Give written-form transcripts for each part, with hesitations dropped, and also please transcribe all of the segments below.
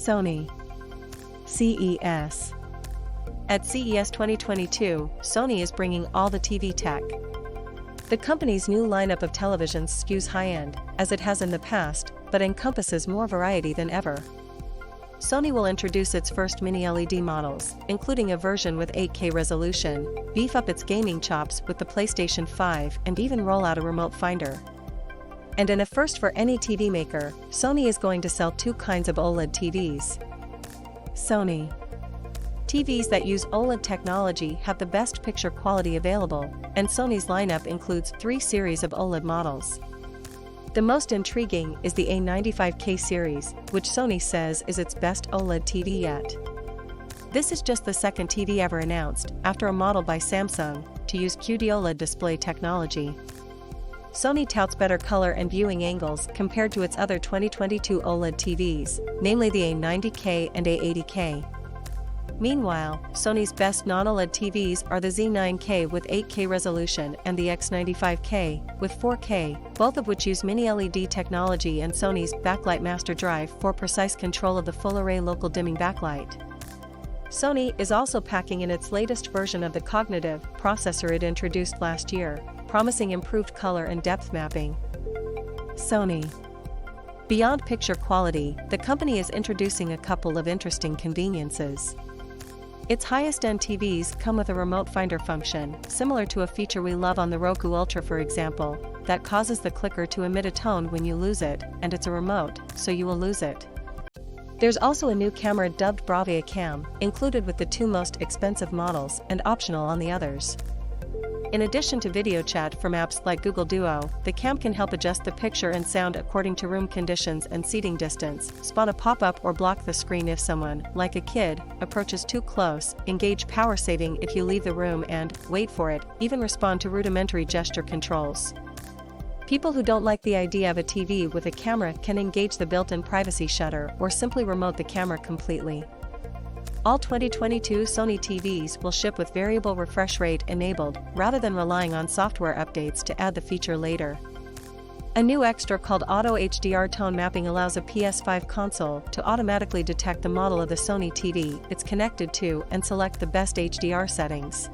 Sony. CES. At CES 2022, Sony is bringing all the TV tech. The company's new lineup of televisions skews high-end, as it has in the past, but encompasses more variety than ever. Sony will introduce its first mini-LED models, including a version with 8K resolution, beef up its gaming chops with the PlayStation 5 and even roll out a remote finder. And in a first for any TV maker, Sony is going to sell two kinds of OLED TVs. Sony. TVs that use OLED technology have the best picture quality available, and Sony's lineup includes 3 series of OLED models. The most intriguing is the A90K series, which Sony says is its best OLED TV yet. This is just the second TV ever announced, after a model by Samsung, to use QD-OLED display technology. Sony touts better color and viewing angles compared to its other 2022 OLED TVs, namely the A90K and A80K. Meanwhile, Sony's best non-OLED TVs are the A90K with 8K resolution and the A95K with 4K, both of which use mini-LED technology and Sony's backlight master drive for precise control of the full-array local dimming backlight. Sony is also packing in its latest version of the cognitive processor it introduced last year, promising improved color and depth mapping. Sony. Beyond picture quality, the company is introducing a couple of interesting conveniences. Its highest-end TVs come with a remote finder function, similar to a feature we love on the Roku Ultra for example, that causes the clicker to emit a tone when you lose it, and it's a remote, so you will lose it. There's also a new camera dubbed Bravia Cam, included with the 2 most expensive models and optional on the others. In addition to video chat from apps like Google Duo, the cam can help adjust the picture and sound according to room conditions and seating distance, spot a pop-up or block the screen if someone, like a kid, approaches too close, engage power saving if you leave the room and, wait for it, even respond to rudimentary gesture controls. People who don't like the idea of a TV with a camera can engage the built-in privacy shutter or simply remote the camera completely. All 2022 Sony TVs will ship with variable refresh rate enabled, rather than relying on software updates to add the feature later. A new extra called Auto HDR Tone Mapping allows a PS5 console to automatically detect the model of the Sony TV it's connected to and select the best HDR settings.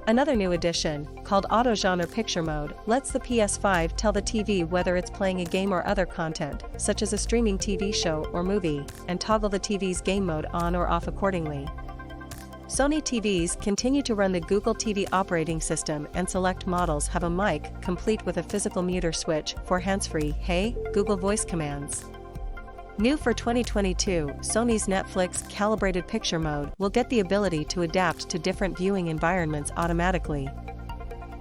Another new addition, called Auto Genre Picture Mode, lets the PS5 tell the TV whether it's playing a game or other content, such as a streaming TV show or movie, and toggle the TV's game mode on or off accordingly. Sony TVs continue to run the Google TV operating system, and select models have a mic complete with a physical mute switch for hands-free "Hey, Google" voice commands. New for 2022, Sony's Netflix Calibrated Picture Mode will get the ability to adapt to different viewing environments automatically.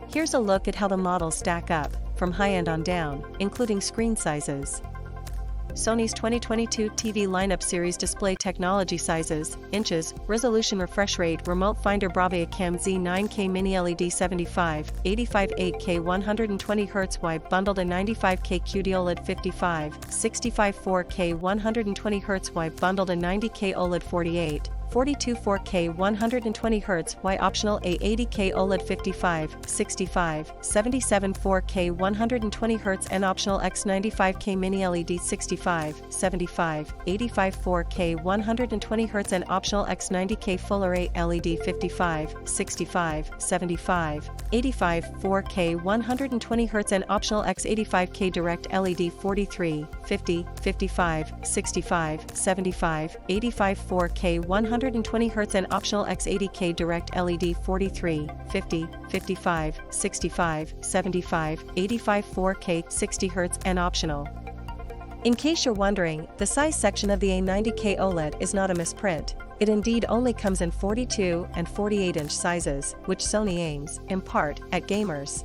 Here's a look at how the models stack up, from high-end on down, including screen sizes. Sony's 2022 TV lineup series display technology sizes, inches, resolution refresh rate remote finder Bravia Cam A90K mini LED 75, 85 8K 120Hz wide bundled A90K QD-OLED 55, 65 4K 120Hz wide bundled A90K OLED 48, 42 4K 120Hz Y optional A80K OLED 55, 65, 77 4K 120Hz and optional X95K mini LED 65, 75, 85 4K 120Hz and optional X90K full array LED 55, 65, 75, 85 4K 120Hz and optional X85K direct LED 43, 50, 55, 65, 75, 85 4K 120Hz and optional X80K direct LED 43, 50, 55, 65, 75, 85 4K 60Hz and optional. In case you're wondering, the size section of the A90K OLED is not a misprint. It indeed only comes in 42 and 48-inch sizes, which Sony aims, in part, at gamers.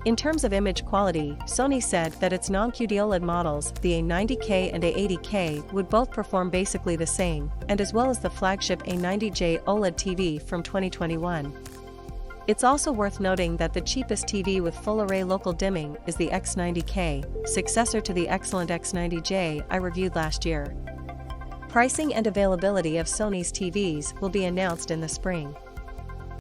In terms of image quality, Sony said that its non-QD-OLED models, the A90K and A80K, would both perform basically the same, and as well as the flagship A90J OLED TV from 2021. It's also worth noting that the cheapest TV with full-array local dimming is the X90K, successor to the excellent X90J I reviewed last year. Pricing and availability of Sony's TVs will be announced in the spring.